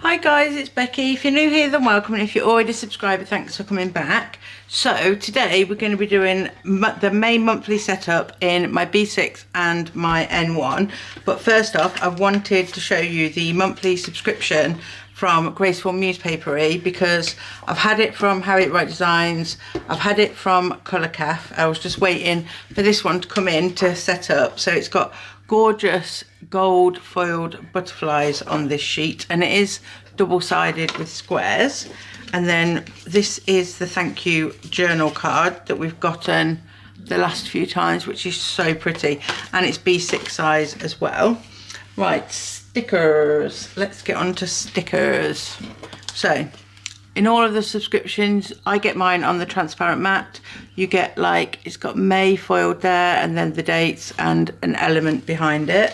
Hi guys, it's Becky. If you're new here, then welcome, and if you're already a subscriber, thanks for coming back. So today we're going to be doing the May monthly setup in my B6 and my N1. But first off, I wanted to show you the monthly subscription from Graceful Muse Paperie, because I've had it from Harriet Wright Designs, I've had it from Colour Caf. I was just waiting for this one to come in to set up. So it's got gorgeous gold foiled butterflies on this sheet, and it is double-sided with squares. And then this is the thank you journal card that we've gotten the last few times, which is so pretty, and it's B6 size as well. Right, stickers. Let's get on to stickers. So in all of the subscriptions, I get mine on the transparent mat. You get, like, it's got May foiled there, and then the dates and an element behind it.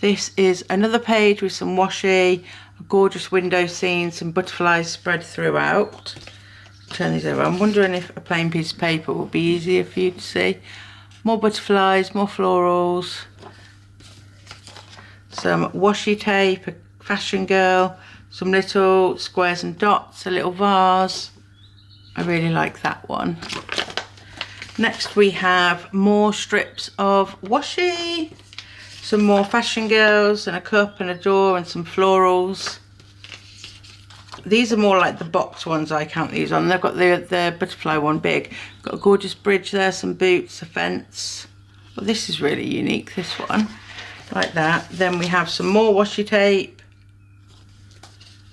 This is another page with some washi, a gorgeous window scene, some butterflies spread throughout. Turn these over. I'm wondering if a plain piece of paper would be easier for you to see. More butterflies, more florals, some washi tape, a fashion girl, some little squares and dots, a little vase. I really like that one. Next we have more strips of washi, some more fashion girls and a cup and a door and some florals. These are more like the box ones I count these on. They've got the butterfly one big. Got a gorgeous bridge there, some boots, a fence. Well, this is really unique, this one. Like that. Then we have some more washi tape.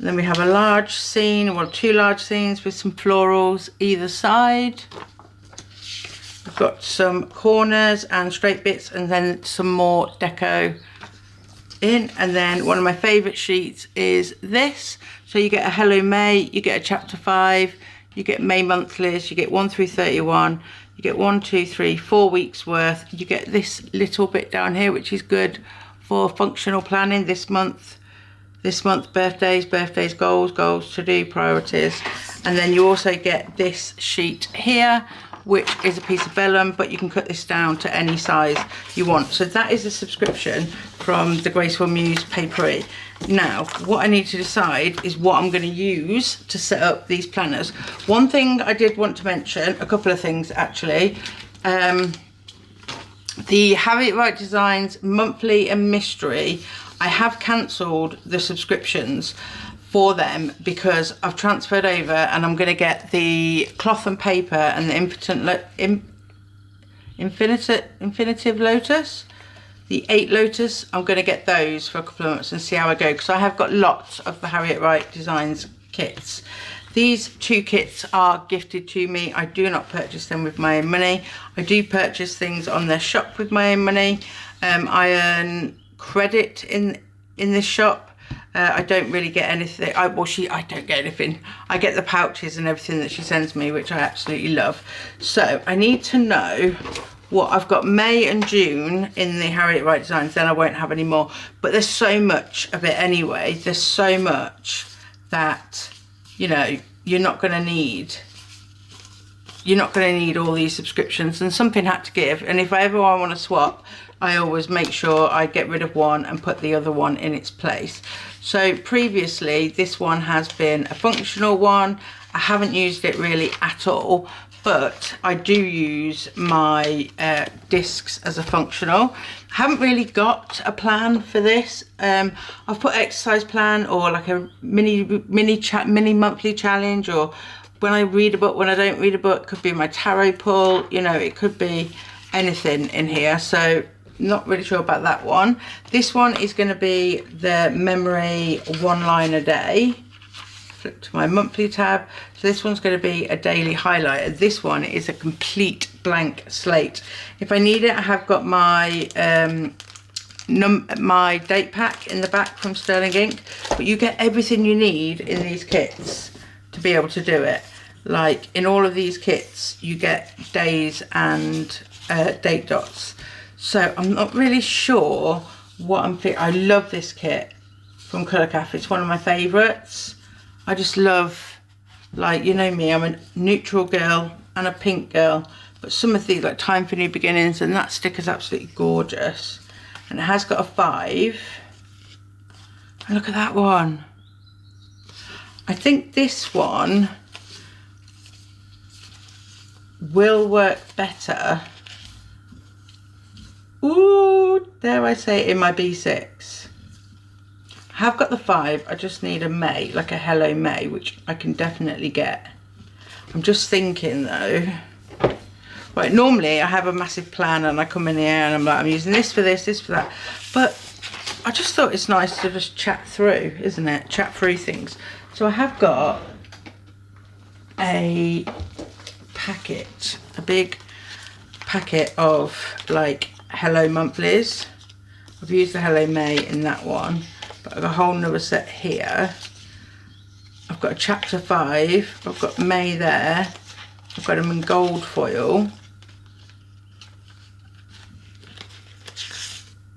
Then we have a large scene, well, two large scenes with some florals either side. We've got some corners and straight bits, and then some more deco in. And then one of my favourite sheets is this. So you get a Hello May, you get a chapter 5, you get May monthlies, you get 1 through 31, you get 1, 2, 3, 4 weeks worth. You get this little bit down here, which is good for functional planning this month. This month, birthdays, goals to do, priorities. And then you also get this sheet here, which is a piece of vellum, but you can cut this down to any size you want. So that is a subscription from the Graceful Muse Paperie. Now, what I need to decide is what I'm going to use to set up these planners. One thing I did want to mention, a couple of things actually. The Harriet Wright Designs monthly and mystery, I have cancelled the subscriptions for them because I've transferred over, and I'm going to get the cloth and paper and the infinitive lotus, the 8 lotus. I'm going to get those for a couple of months and see how I go, because I have got lots of the Harriet Wright Designs kits. These 2 kits are gifted to me. I do not purchase them with my own money. I do purchase things on their shop with my own money. I earn credit in this shop. I don't really get anything. I don't get anything. I get the pouches and everything that she sends me, which I absolutely love. So I need to know what I've got. May and June in the Harriet Wright Designs, then I won't have any more. But there's so much of it anyway. There's so much that, you know, you're not going to need all these subscriptions, and something had to give. And if I ever want to swap, I always make sure I get rid of one and put the other one in its place. So previously this one has been a functional one. I haven't used it really at all, but I do use my discs as a functional. I haven't really got a plan for this. I've put exercise plan, or like a mini monthly challenge, or when I read a book, when I don't read a book. Could be my tarot pull, you know, it could be anything in here. So not really sure about that one. This one is going to be the memory 1 line a day. Flip to my monthly tab. So this one's going to be a daily highlighter. This one is a complete blank slate. If I need it, I have got my my date pack in the back from Sterling Ink, but you get everything you need in these kits to be able to do it. Like in all of these kits you get days and date dots. So I'm not really sure what I'm thinking. I love this kit from Colour Caf. It's one of my favourites. I just love, like, you know me, I'm a neutral girl and a pink girl, but some of these, like Time for New Beginnings, and that sticker's absolutely gorgeous. And it has got a 5. And look at that one. I think this one will work better. Ooh, dare I say it, in my B6. I have got the 5, I just need a May, like a Hello May, which I can definitely get. I'm just thinking though, right, normally I have a massive plan and I come in here and I'm like, I'm using this for this, this for that. But I just thought it's nice to just chat through, isn't it? Chat through things. So I have got a packet, a big packet of like Hello Monthlies. I've used the Hello May in that one, but I've got a whole nother set here. I've got a chapter 5, I've got May there, I've got them in gold foil.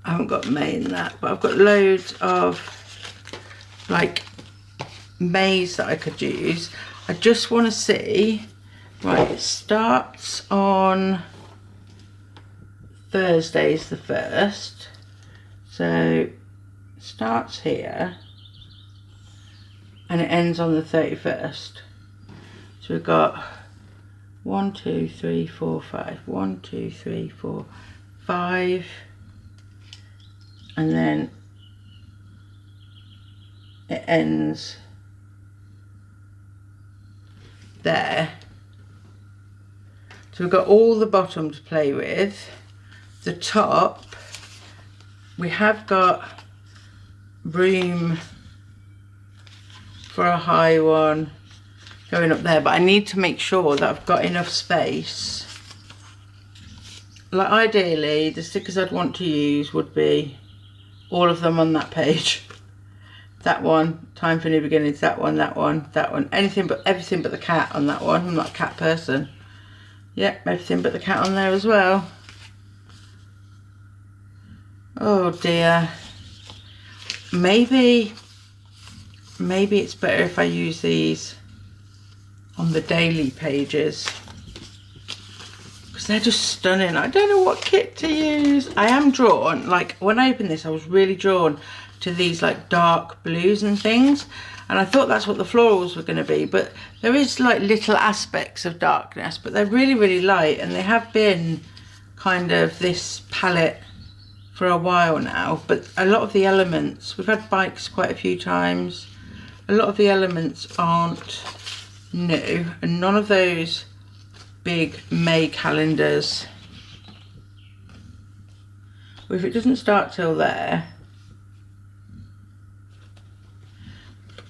I haven't got May in that, but I've got loads of like Mays that I could use. I just want to see, right, it starts on Thursday's the 1st, so it starts here and it ends on the 31st. So we've got 1, 2, 3, 4, 5, 1, 2, 3, 4, 5, and then it ends there. So we've got all the bottom to play with. The top, we have got room for a high one going up there, but I need to make sure that I've got enough space. Like ideally, the stickers I'd want to use would be all of them on that page. That one, Time for New Beginnings, that one, that one, that one. Anything but, everything but the cat on that one. I'm not a cat person. Yep, everything but the cat on there as well. Oh dear. Maybe it's better if I use these on the daily pages, because they're just stunning. I don't know what kit to use. I am drawn, like when I opened this I was really drawn to these like dark blues and things, and I thought that's what the florals were going to be, but there is like little aspects of darkness, but they're really, really light, and they have been kind of this palette for a while now. But a lot of the elements, we've had bikes quite a few times, a lot of the elements aren't new, and none of those big May calendars, if it doesn't start till there,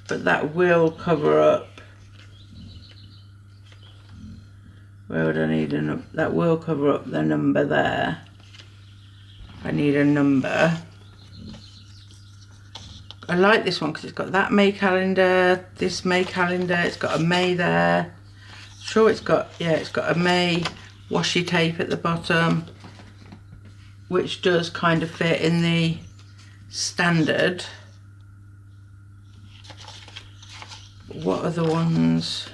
but that will cover up. Where would I need a number? That will cover up the number there. I need a number. I like this one because it's got that May calendar, this May calendar, it's got a May there. Sure, it's got, yeah, it's got a May washi tape at the bottom, which does kind of fit in the standard. What other ones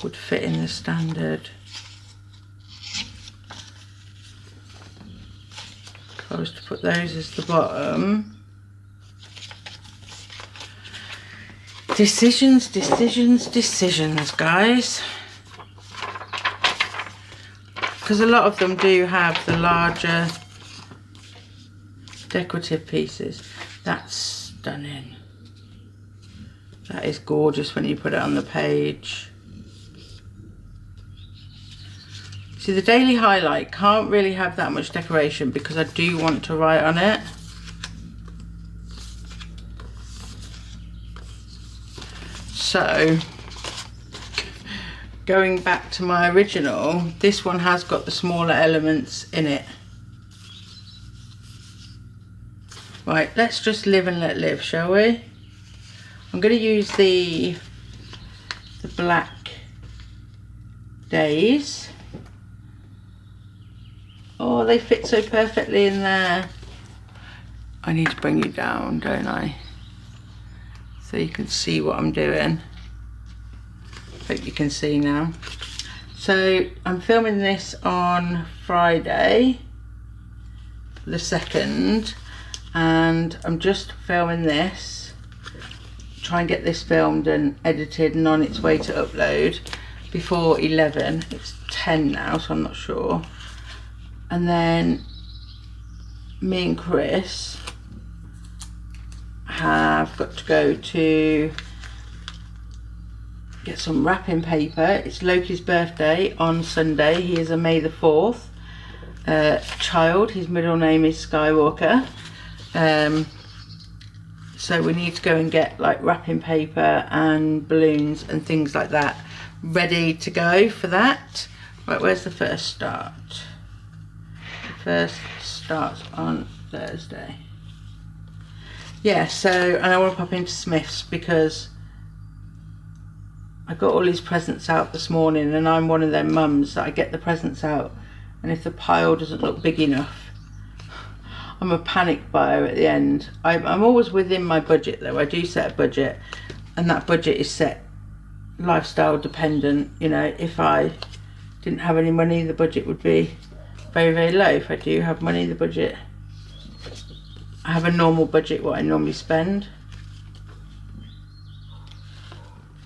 would fit in the standard? If I was to put those as the bottom. Decisions, decisions, decisions, guys. Because a lot of them do have the larger decorative pieces. That's stunning. That is gorgeous when you put it on the page. See, the daily highlight can't really have that much decoration because I do want to write on it. So, going back to my original, this one has got the smaller elements in it. Right, let's just live and let live, shall we? I'm going to use the black days. Oh, they fit so perfectly in there. I need to bring you down, don't I? So you can see what I'm doing. Hope you can see now. So I'm filming this on Friday the 2nd, and I'm just filming this, try and get this filmed and edited and on its way to upload before 11. It's 10 now, so I'm not sure. And then me and Chris have got to go to get some wrapping paper. It's Loki's birthday on Sunday. He is a May the 4th child. His middle name is Skywalker. So we need to go and get like wrapping paper and balloons and things like that ready to go for that. Right, where's the first start? The first starts on Thursday. Yeah, so, and I want to pop into Smith's because I got all his presents out this morning, and I'm one of them mums that I get the presents out, and if the pile doesn't look big enough, I'm a panic buyer at the end. I'm always within my budget though. I do set a budget, and that budget is set lifestyle dependent. You know, if I didn't have any money, the budget would be very, very low. If I do have money, the budget, I have a normal budget, what I normally spend.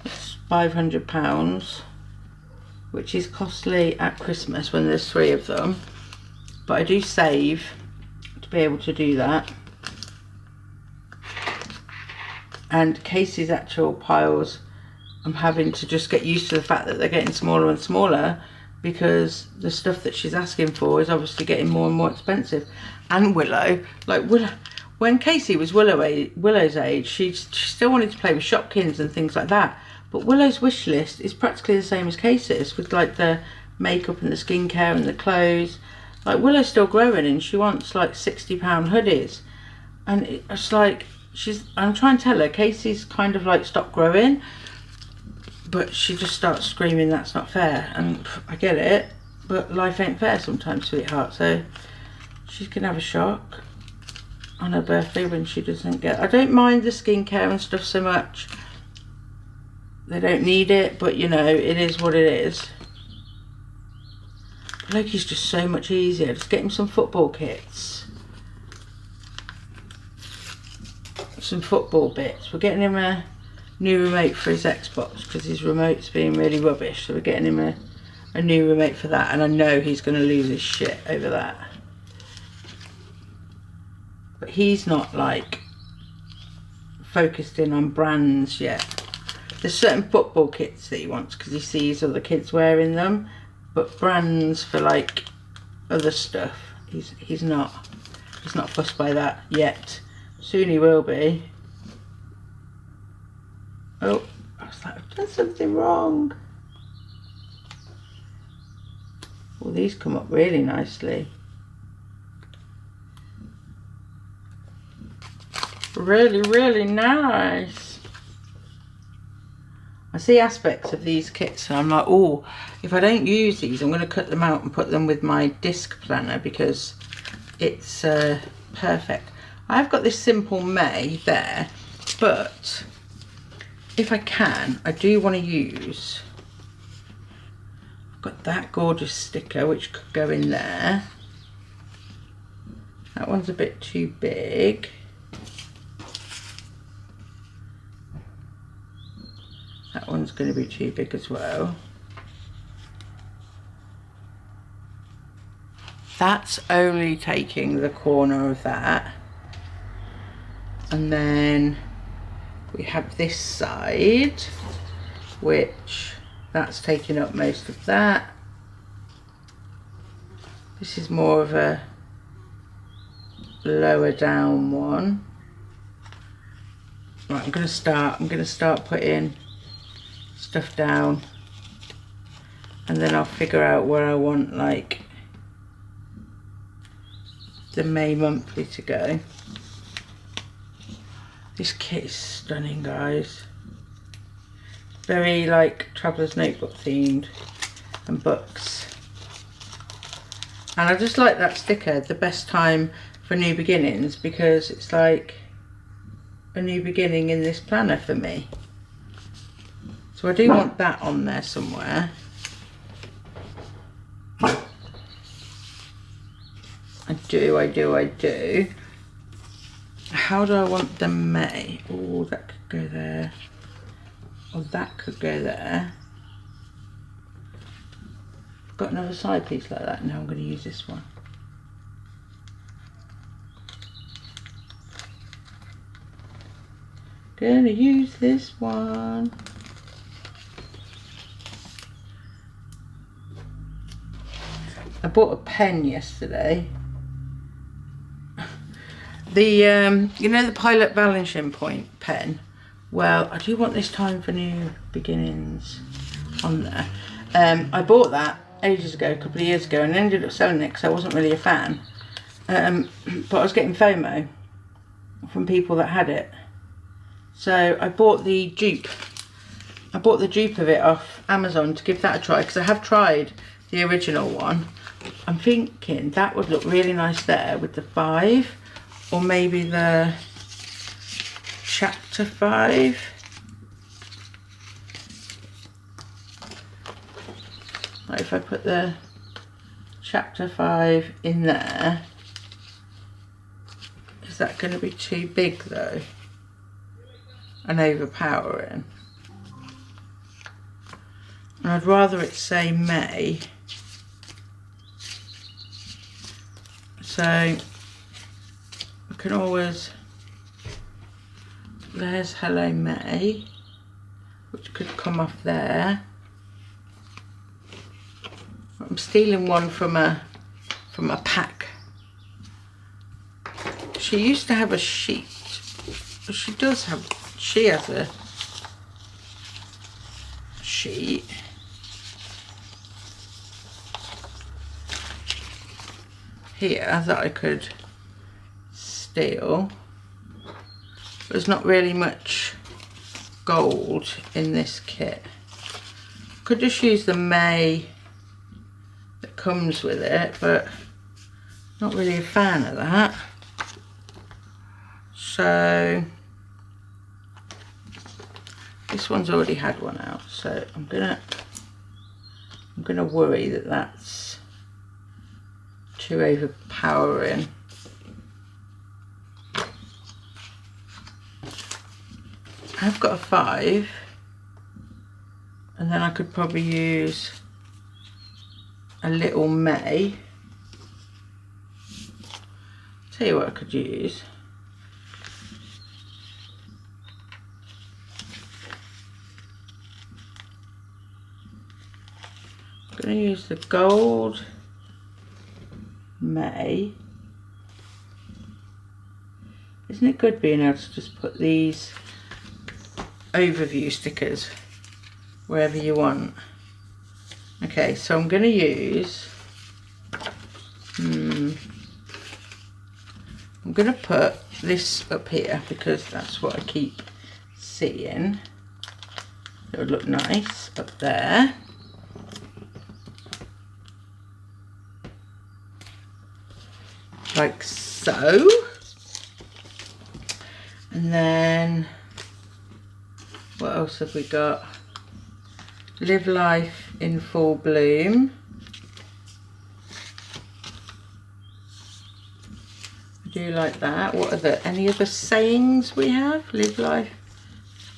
It's £500, which is costly at Christmas when there's 3 of them, but I do save to be able to do that. And Casey's actual piles, I'm having to just get used to the fact that they're getting smaller and smaller, because the stuff that she's asking for is obviously getting more and more expensive. And Willow, like Willow, when Casey was Willow's age, she still wanted to play with Shopkins and things like that. But Willow's wish list is practically the same as Casey's, with like the makeup and the skincare and the clothes. Like Willow's still growing, and she wants like £60 hoodies, and it's like I'm trying to tell her Casey's kind of like stopped growing, but she just starts screaming that's not fair. And I get it, but life ain't fair sometimes, sweetheart. So she's gonna have a shock on her birthday when she doesn't get. I don't mind the skincare and stuff so much. They don't need it, but you know, it is what it is. Loki's just so much easier. Just get him some football kits, some football bits. We're getting him a new remote for his Xbox because his remote's being really rubbish, so we're getting him a new remote for that, and I know he's going to lose his shit over that. But he's not like focused in on brands yet. There's certain football kits that he wants because he sees other kids wearing them, but brands for like other stuff, he's not fussed by that yet. Soon he will be. Oh, I was like, I've done something wrong. Well, these come up really nicely. Really, really nice. I see aspects of these kits and I'm like, oh, if I don't use these, I'm going to cut them out and put them with my disc planner because it's perfect. I've got this simple May there, but if I can, I do want to use, I've got that gorgeous sticker which could go in there. That one's a bit too big. That one's going to be too big as well. That's only taking the corner of that. And then we have this side, which that's taking up most of that. This is more of a lower down one. Right, I'm going to start putting stuff down, and then I'll figure out where I want like the May monthly to go. This kit is stunning, guys. Very like Traveller's Notebook themed and books. And I just like that sticker, the best time for new beginnings, because it's like a new beginning in this planner for me. So I do want that on there somewhere. I do. How do I want the May? Oh, that could go there. Or that could go there. I've got another side piece like that. Now I'm going to use this one. Gonna use this one. I bought a pen yesterday. The you know the Pilot Vanishing Point pen? Well, I do want this Time for New Beginnings on there. I bought that ages ago, a couple of years ago, and ended up selling it because I wasn't really a fan. But I was getting FOMO from people that had it. So I bought the dupe. I bought the dupe of it off Amazon to give that a try, because I have tried the original one. I'm thinking that would look really nice there with the 5, or maybe the chapter 5. Like if I put the chapter 5 in there. Is that going to be too big though and overpowering? And I'd rather it say May. So I can always, there's Hello May, which could come off there. I'm stealing one from a pack. She used to have a sheet. She has a sheet. Here that I could steal. There's not really much gold in this kit. Could just use the May that comes with it, but not really a fan of that. So this one's already had one out, so I'm gonna worry that that's too overpowering. I've got a 5, and then I could probably use a little May. Tell you what I could use. I'm going to use the gold May. Isn't it good being able to just put these overview stickers wherever you want? Okay, so I'm going to use, I'm going to put this up here because that's what I keep seeing. It would look nice up there. Like so. And then what else have we got? Live life in full bloom. I do like that. What are any other sayings we have? Live life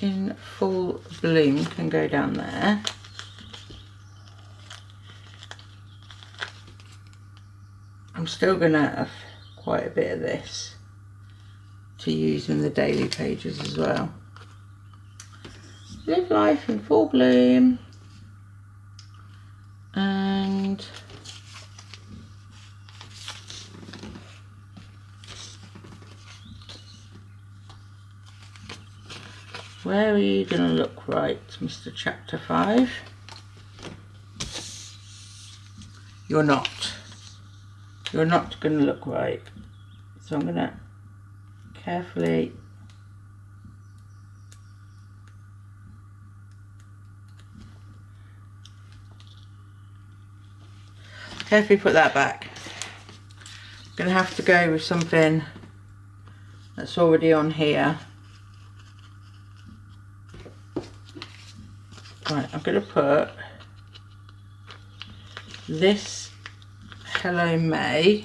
in full bloom can go down there. I'm still going to have quite a bit of this to use in the daily pages as well. Live life in full bloom. And where are you going to look right, Mr. Chapter 5? You're not. You're not going to look right. So I'm going to carefully put that back. I'm going to have to go with something that's already on here. Right, I'm going to put this Hello May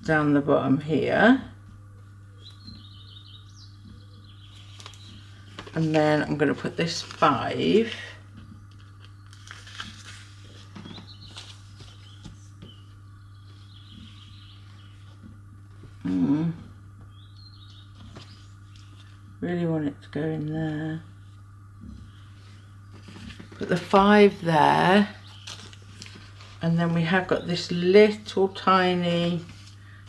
down the bottom here. And then I'm going to put this 5 really want it to go in there. Put the 5 there, and then we have got this little tiny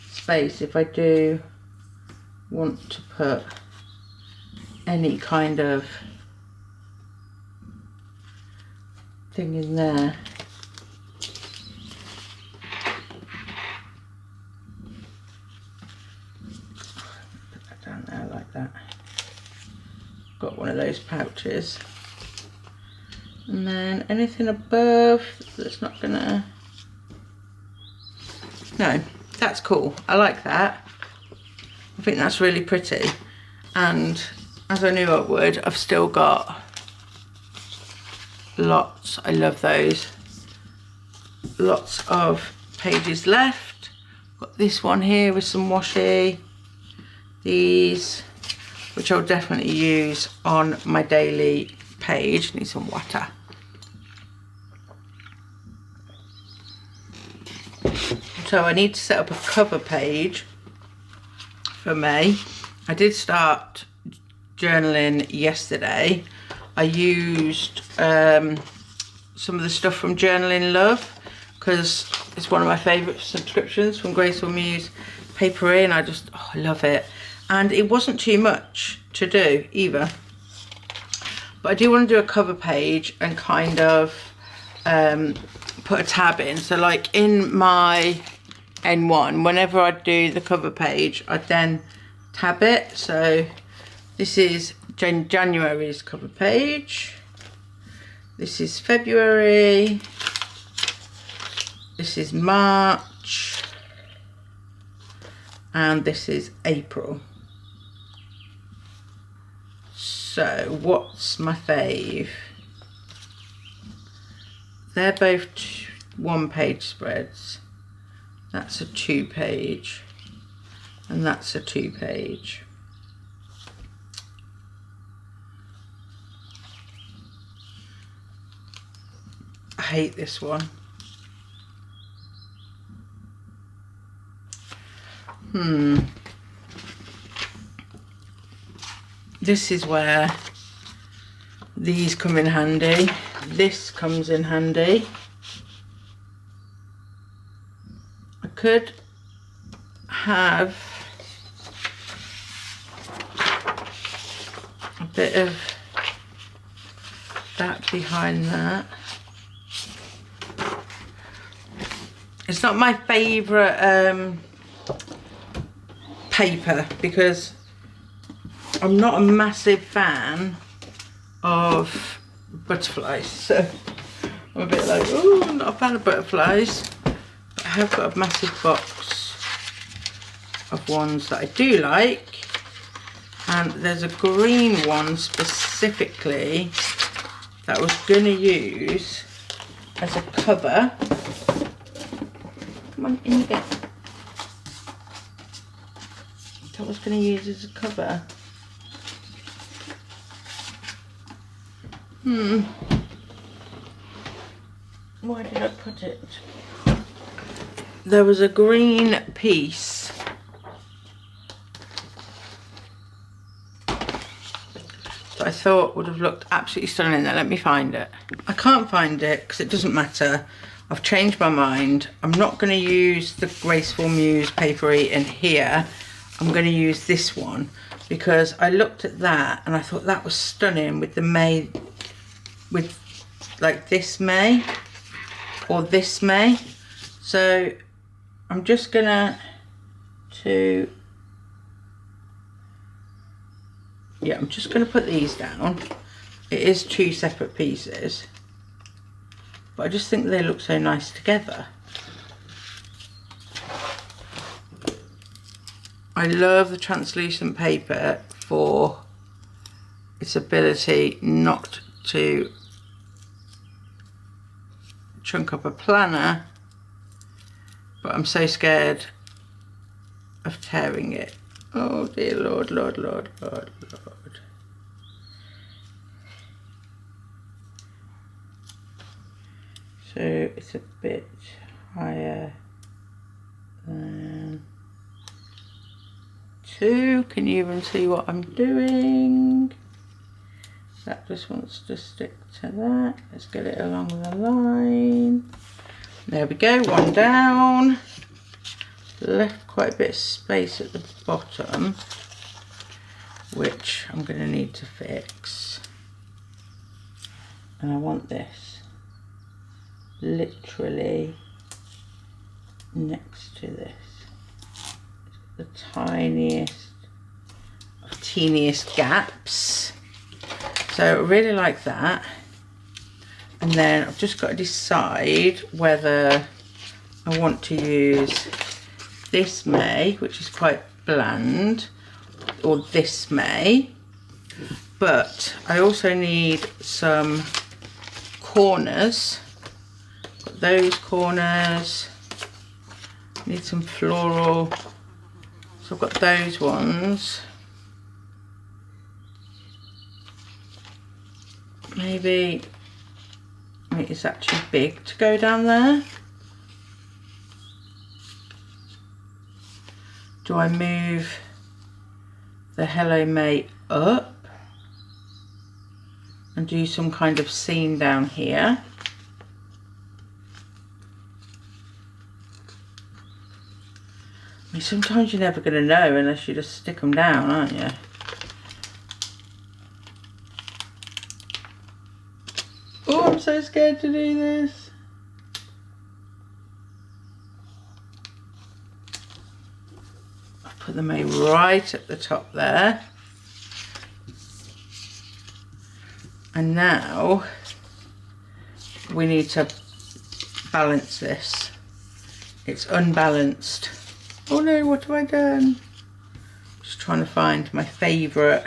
space if I do want to put any kind of thing in there. Put that down there like that. Got one of those pouches. And then anything above that's not gonna, no, that's cool. I like that. I think that's really pretty. And as I knew I would, I've still got lots, I love those, lots of pages left. Got this one here with some washi, these, which I'll definitely use on my daily page. Need some water. So I need to set up a cover page for May. I did start journaling yesterday. I used some of the stuff from Journaling Love because it's one of my favourite subscriptions from Graceful Muse Paperie, and I just, oh, I love it. And it wasn't too much to do either. But I do want to do a cover page and kind of put a tab in. So like in my N1, whenever I do the cover page, I then tab it. So this is January's cover page. This is February. This is March. And this is April. So what's my fave? They're both 1-page spreads. That's a 2-page. And that's a 2-page. I hate this one. This is where these come in handy. This comes in handy. I could have a bit of that behind that. It's not my favourite paper because I'm not a massive fan of butterflies, so I'm a bit like, oh, I'm not a fan of butterflies. But I have got a massive box of ones that I do like, and there's a green one specifically that I was going to use as a cover. Come on, in you go. That I was going to use as a cover. Where did I put it? There was a green piece that I thought would have looked absolutely stunning there. Let me find it. I can't find it because it doesn't matter. I've changed my mind. I'm not going to use the Graceful Muse Paperie in here. I'm going to use this one because I looked at that and I thought that was stunning with the May, with like this May or this May. So I'm just gonna I'm just gonna put these down. It is 2 separate pieces, but I just think they look so nice together. I love the translucent paper for its ability not to chunk up a planner, but I'm so scared of tearing it. Oh dear Lord, Lord, Lord, Lord, Lord. So it's a bit higher than 2. Can you even see what I'm doing? That just wants to stick to that. Let's get it along the line. There we go, 1 down. Left quite a bit of space at the bottom, which I'm going to need to fix. And I want this literally next to this. The tiniest of teeniest gaps. So I really like that. And then I've just got to decide whether I want to use this May, which is quite bland, or this May. But I also need some corners. Got those corners. Need some floral. So I've got those ones. Maybe it's actually big to go down there. Do I move the Hello May up and do some kind of scene down here? I mean, sometimes you're never going to know unless you just stick them down, aren't you? Oh, I'm so scared to do this. I'll put the May right at the top there. And now we need to balance this. It's unbalanced. Oh no, what have I done? Just trying to find my favourite.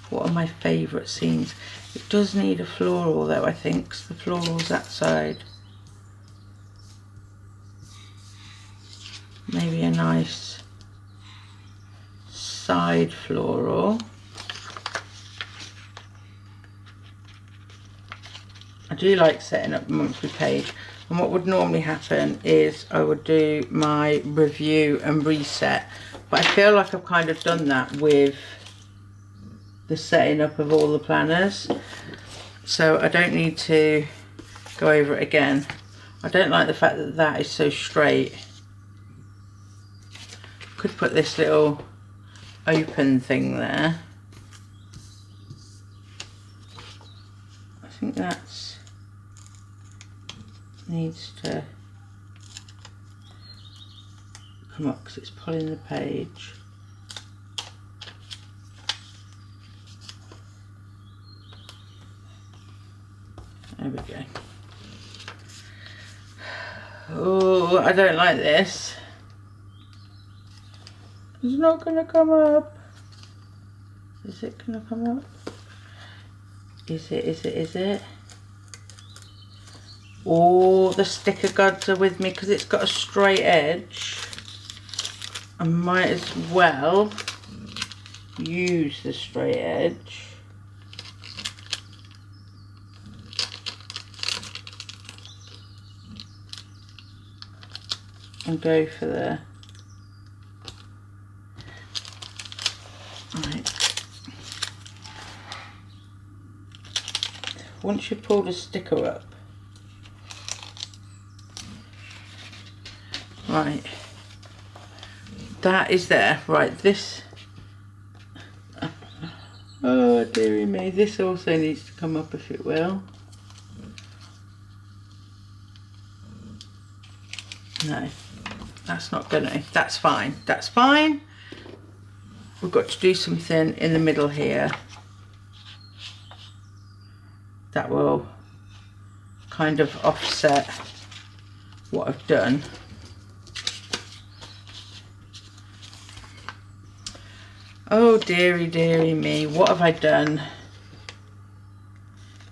What are my favourite scenes? It does need a floral though, I think, 'cause the floral's that side. Maybe a nice side floral. I do like setting up the monthly page, and what would normally happen is I would do my review and reset, but I feel like I've kind of done that with the setting up of all the planners, so I don't need to go over it again. I don't like the fact that that is so straight. Could put this little open thing there. I think that's needs to come up because it's pulling the page. There we go. Oh, I don't like this. It's not going to come up. Is it going to come up? Is it? Oh, the sticker gods are with me because it's got a straight edge. I might as well use the straight edge. And go for the right. Once you pull the sticker up, right, that is there. Right, this, oh dearie me, this also needs to come up if it will. No, that's not gonna, that's fine, that's fine. We've got to do something in the middle here that will kind of offset what I've done. Oh dearie, dearie me, what have I done?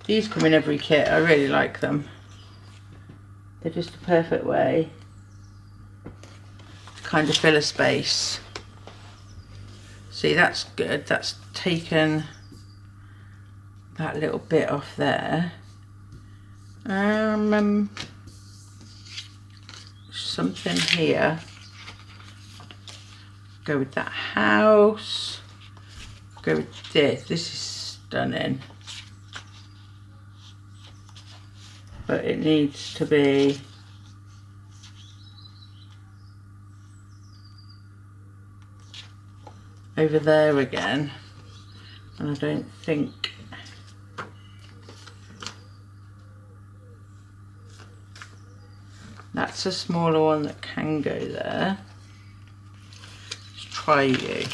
These come in every kit, I really like them. They're just a perfect way to kind of fill a space. See, that's good. That's taken that little bit off there. Something here. Go with that house. Go with this. This is stunning. But it needs to be over there again. And I don't think that's a smaller one that can go there. Let's try you.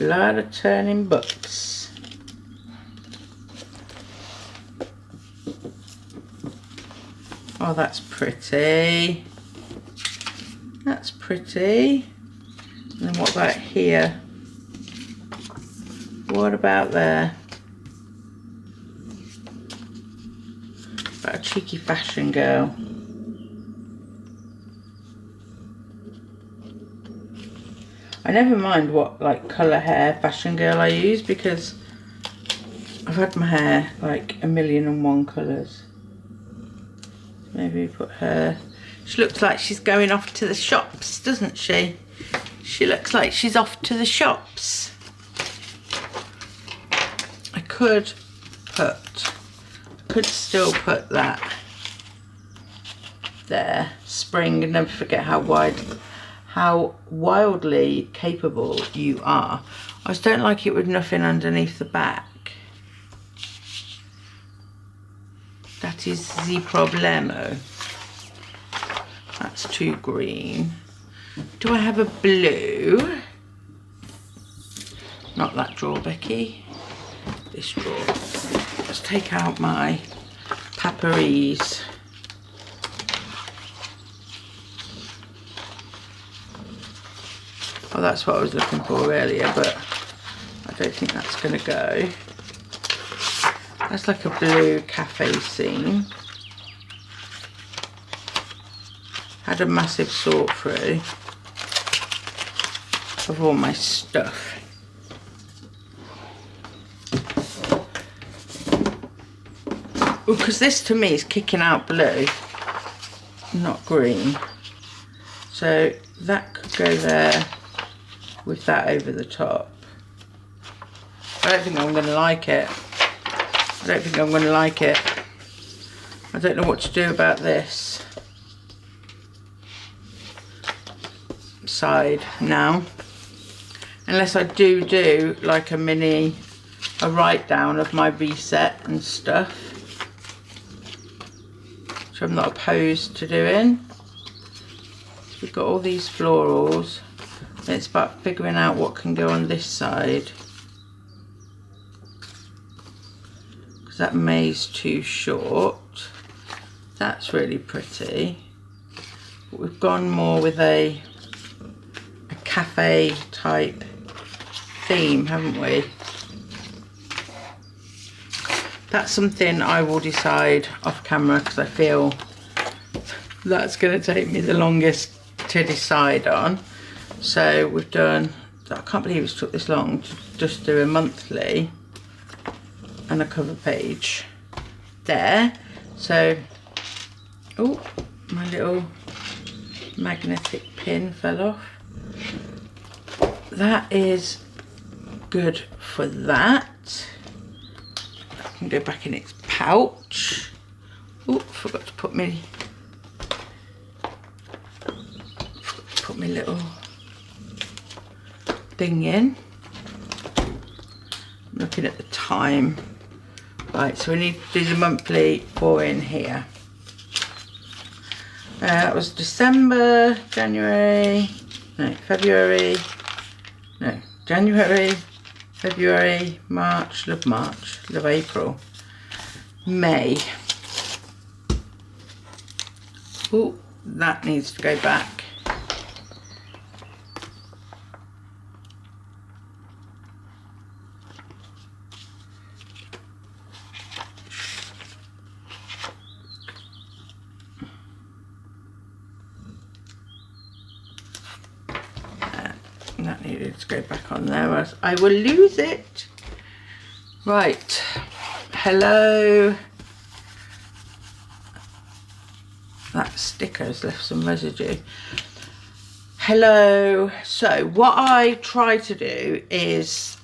A lot of turning books. Oh, that's pretty. That's pretty. And then what about here? What about there? About a cheeky fashion girl. I never mind what like colour hair fashion girl I use, because I've had my hair like 1,000,001 colours. Maybe put her. She looks like she's going off to the shops, doesn't she? She looks like she's off to the shops. I could still put that there. Spring, and never forget how wildly capable you are. I just don't like it with nothing underneath the back. That is the problemo. That's too green. Do I have a blue? Not that drawer, Becky. This drawer. Let's take out my Paperies. Oh, that's what I was looking for earlier, but I don't think that's going to go. That's like a blue cafe scene. Had a massive sort through of all my stuff. Because this to me is kicking out blue, not green. So that could go there with that over the top. I don't think I'm going to like it. I don't think I'm going to like it. I don't know what to do about this side now. Unless I do like a write down of my reset and stuff, which I'm not opposed to doing. So we've got all these florals. Then it's about figuring out what can go on this side. That may's too short. That's really pretty. But we've gone more with a cafe type theme, haven't we? That's something I will decide off camera, because I feel that's going to take me the longest to decide on. So we've done, I can't believe it's took this long to just do a monthly and a cover page there. So, oh, my little magnetic pin fell off. That is good for that. I can go back in its pouch. Oh, forgot to put my little thing in. I'm looking at the time. Right, so we need to do the monthly for in here. That was December, January, no, February, no, January, February, March, love April, May. Oh, that needs to go back. That needed to go back on there, or else I will lose it. Right, hello. That sticker has left some residue. Hello. So what I try to do is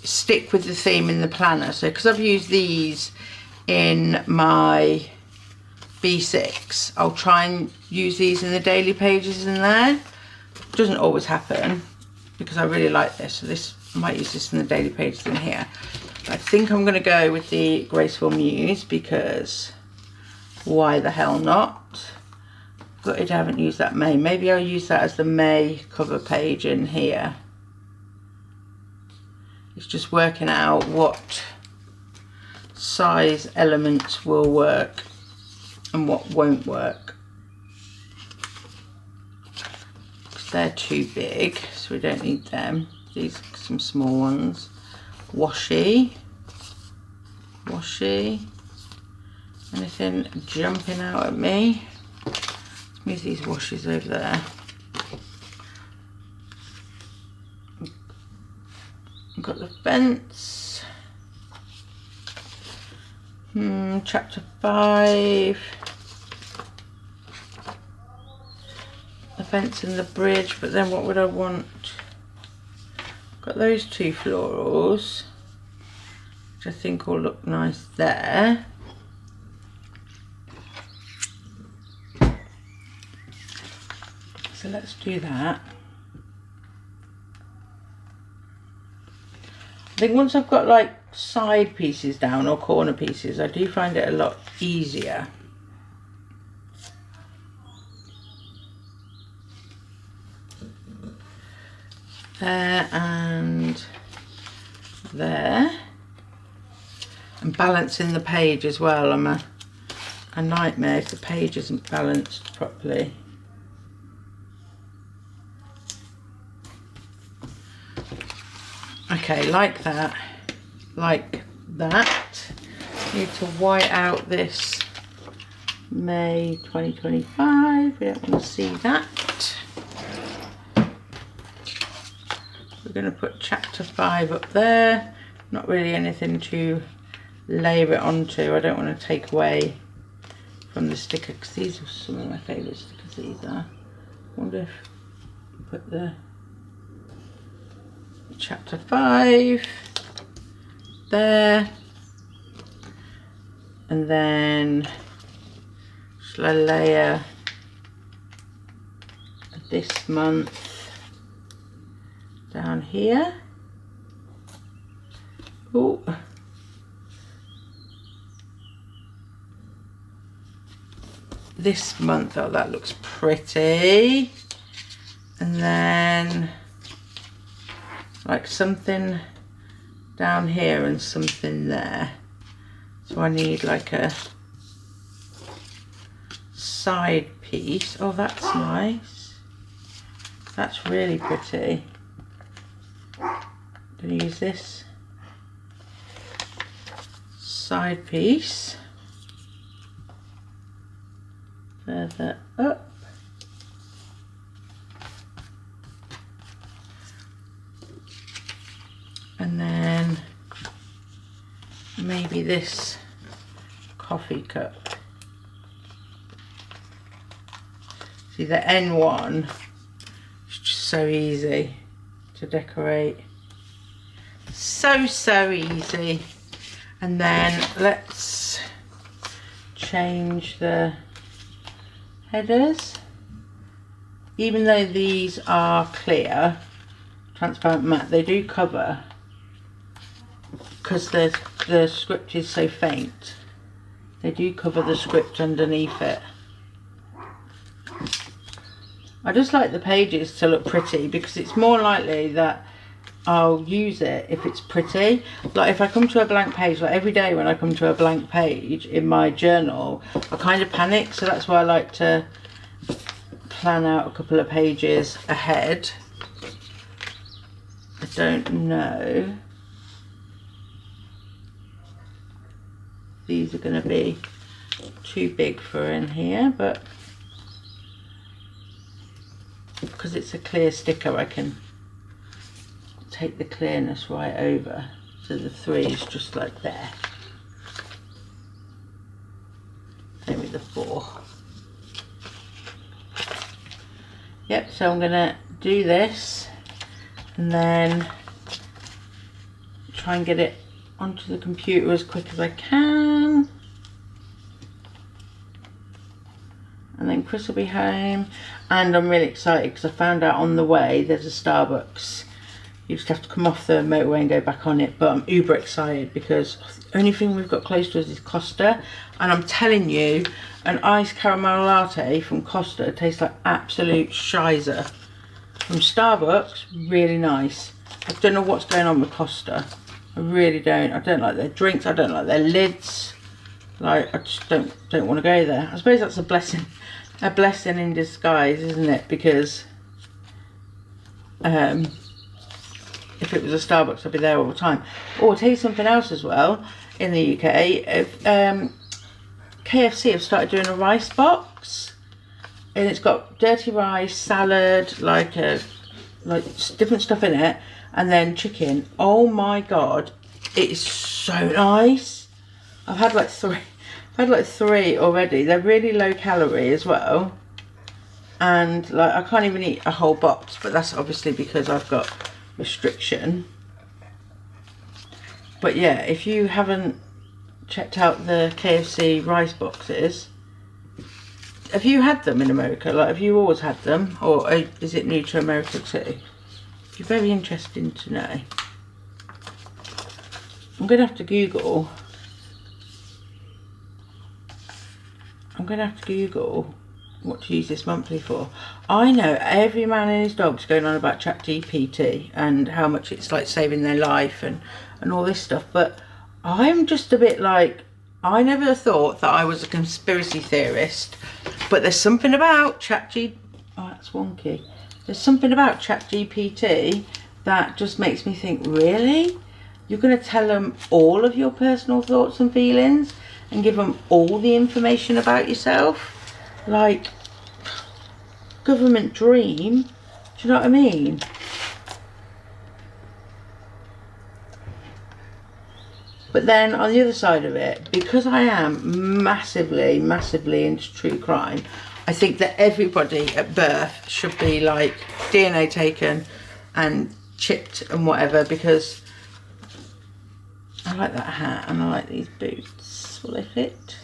stick with the theme in the planner. So because I've used these in my B6, I'll try and use these in the daily pages in there. Doesn't always happen because I really like this. So this, I might use this in the daily pages in here. But I think I'm going to go with the Graceful Muse because why the hell not? Gutted I haven't used that May. Maybe I'll use that as the May cover page in here. It's just working out what size elements will work and what won't work. Because they're too big, so we don't need them. These are some small ones. Washi. Washi. Anything jumping out at me? Let's move these washes over there. I've got the fence. Chapter 5. The fence and the bridge, but then what would I want? Got those two florals, which I think will look nice there. So let's do that. I think once I've got like side pieces down or corner pieces, I do find it a lot easier. There and there. And balancing the page as well. I'm a nightmare if the page isn't balanced properly. Okay, like that, like that. Need to white out this May 2025. We don't want to see that. We're going to put chapter 5 up there. Not really anything to layer it onto. I don't want to take away from the sticker because these are some of my favourite stickers. These are. I wonder if I put the chapter 5 there, and then shall I layer this month down here? Oh, this month, oh that looks pretty. And then like something down here and something there. So I need like a side piece. Oh, that's nice. That's really pretty. Gonna use this side piece further up. And then maybe this coffee cup. See, the N1 is just so easy to decorate. So easy. And then let's change the headers. Even though these are clear, transparent matte, they do cover, because the script is so faint, they do cover the script underneath it. I just like the pages to look pretty because it's more likely that I'll use it if it's pretty. Like if I come to a blank page, like every day when I come to a blank page in my journal, I kind of panic, so that's why I like to plan out a couple of pages ahead. I don't know. These are going to be too big for in here, but because it's a clear sticker I can take the clearness right over. So the 3 is just like there. Same with the 4. Yep, so I'm gonna do this and then try and get it onto the computer as quick as I can. And then Chris will be home, and I'm really excited because I found out on the way there's a Starbucks. You just have to come off the motorway and go back on it, but I'm uber excited because the only thing we've got close to us is Costa, and I'm telling you, an iced caramel latte from Costa tastes like absolute shizer. From Starbucks, really nice. I don't know what's going on with Costa. I really don't. I don't like their drinks, I don't like their lids. Like, I just don't want to go there. I suppose that's a blessing in disguise, isn't it? Because if it was a Starbucks, I'd be there all the time. Oh, I'll tell you something else as well. In the UK, KFC have started doing a rice box, and it's got dirty rice, salad, like different stuff in it, and then chicken. Oh my god, it is so nice. I've had like 3. I've had like 3 already. They're really low calorie as well, and like I can't even eat a whole box, but that's obviously because I've got restriction. But yeah, if you haven't checked out the KFC rice boxes, have you had them in America? Like, have you always had them, or is it new to America too? It'd be very interesting to know. I'm gonna have to Google. What to use this monthly for. I know every man and his dog's going on about ChatGPT and how much it's like saving their life and all this stuff, but I'm just a bit like, I never thought that I was a conspiracy theorist, but there's something about ChatGPT. Oh, that's wonky. There's something about ChatGPT that just makes me think, really? You're going to tell them all of your personal thoughts and feelings and give them all the information about yourself? Like, government dream, do you know what I mean? But then on the other side of it, because I am massively into true crime, I think that everybody at birth should be like DNA taken and chipped and whatever, because I like that hat and I like these boots. Will they fit?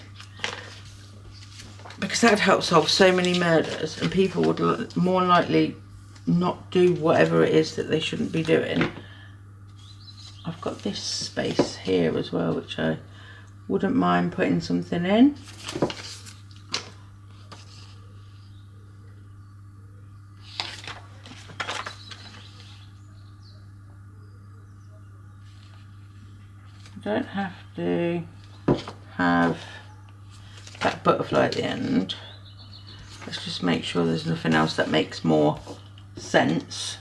Because that would help solve so many murders, and people would more likely not do whatever it is that they shouldn't be doing. I've got this space here as well, which I wouldn't mind putting something in. I don't have to have that butterfly at the end. Let's just make sure there's nothing else that makes more sense.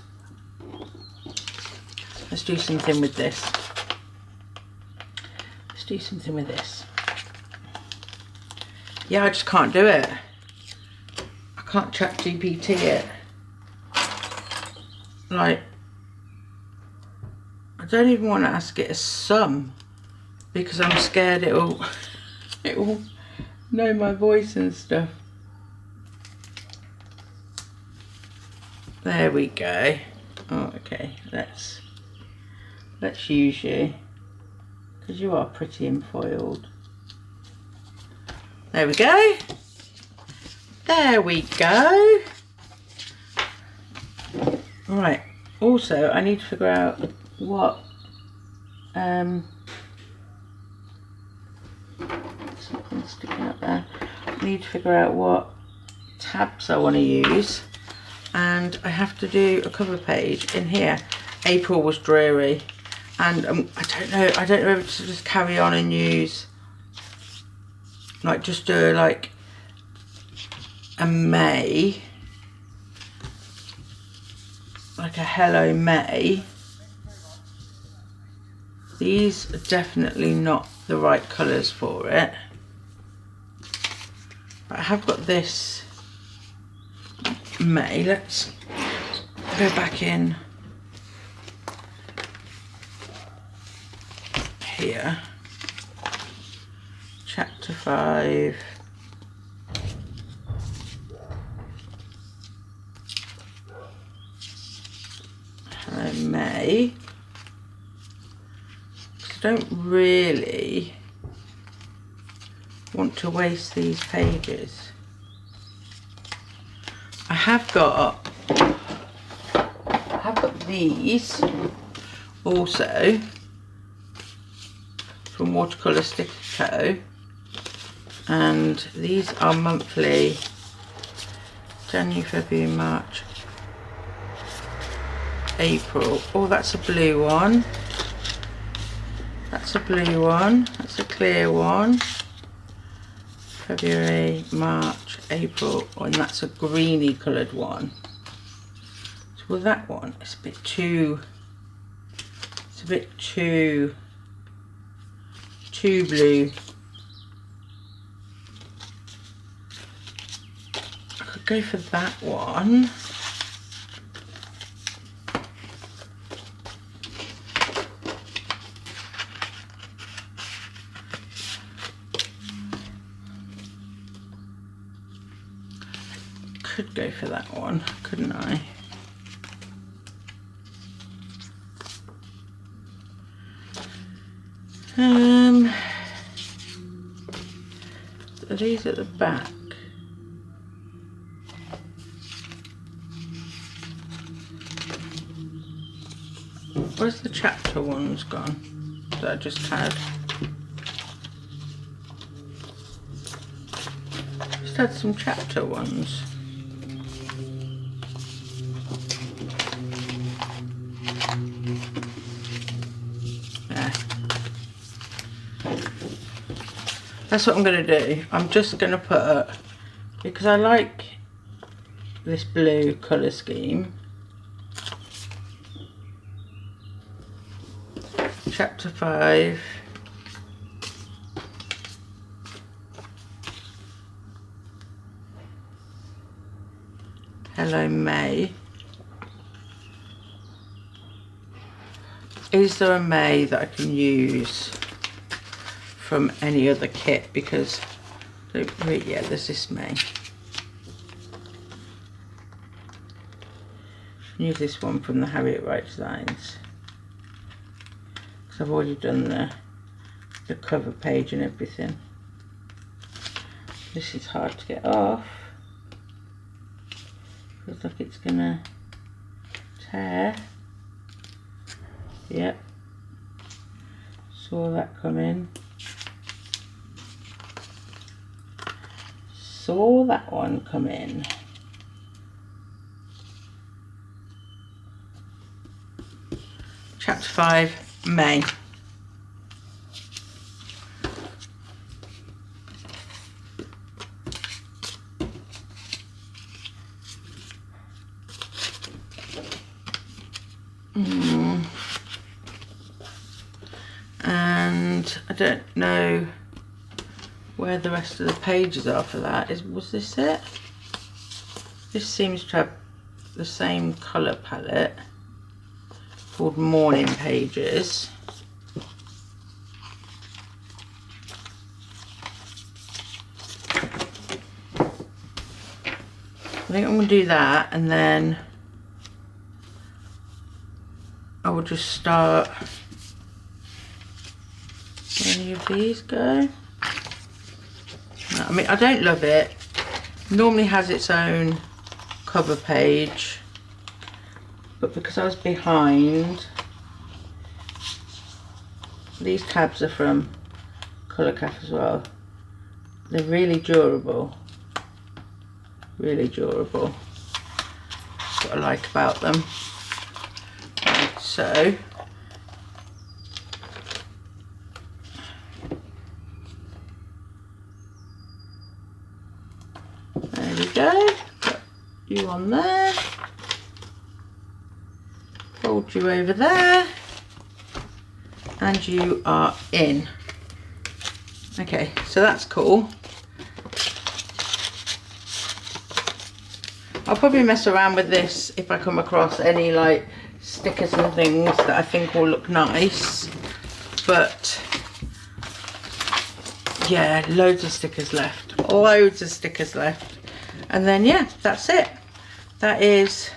Let's do something with this. Let's do something with this. Yeah, I just can't do it. I can't ChatGPT it. Like, I don't even want to ask it a sum because I'm scared it will know my voice and stuff. There we go. Oh, okay, let's use you, because you are pretty and foiled. There we go. There we go. Right, also I need to figure out what something's sticking up there. I need to figure out what tabs I want to use, and I have to do a cover page in here. April was dreary, and I don't know if to just carry on and use, like, just do like a May, like a Hello May. These are definitely not the right colours for it, but I have got this May. Let's go back in here. Chapter 5. Hello May. I don't really want to waste these pages. I have got these also from Watercolour Sticker Co, and these are monthly, January, February, March, April. Oh, that's a blue one. That's a blue one. That's a clear one. February, March, April, and that's a greeny coloured one. So with that one, it's a bit too blue. I could go for that one. Could go for that one, couldn't I? Are these at the back? Where's the chapter ones gone that I just had? Just had some chapter ones. That's what I'm going to do. I'm just going to put, because I like this blue colour scheme, chapter 5, Hello May. Is there a May that I can use from any other kit? Because yeah, there's this May. Use this one from the Harriet Wright designs, because I've already done the cover page and everything. This is hard to get off. Feels like it's gonna tear. Yep, saw that coming. Saw that one come in. Chapter 5, May. And I don't know where the rest of the pages are for that. Was this it? This seems to have the same colour palette, called Morning Pages. I think I'm going to do that, and then I will just start. Where any of these go? I mean, I don't love it. Normally has its own cover page, but because I was behind, these tabs are from Colour Cafe as well. They're really durable. Really durable. That's what I like about them. Right, so there we go. Put you on there. Fold you over there. And you are in. Okay, so that's cool. I'll probably mess around with this if I come across any like stickers and things that I think will look nice. but yeah, loads of stickers left, loads of stickers left. And then yeah, that's it. That is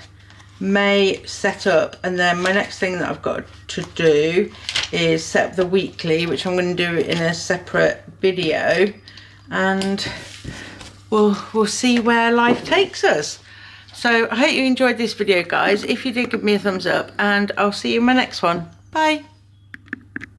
May set up, and then my next thing that I've got to do is set up the weekly, which I'm going to do in a separate video, and we'll see where life takes us. So I hope you enjoyed this video, guys. If you did, give me a thumbs up, and I'll see you in my next one. Bye.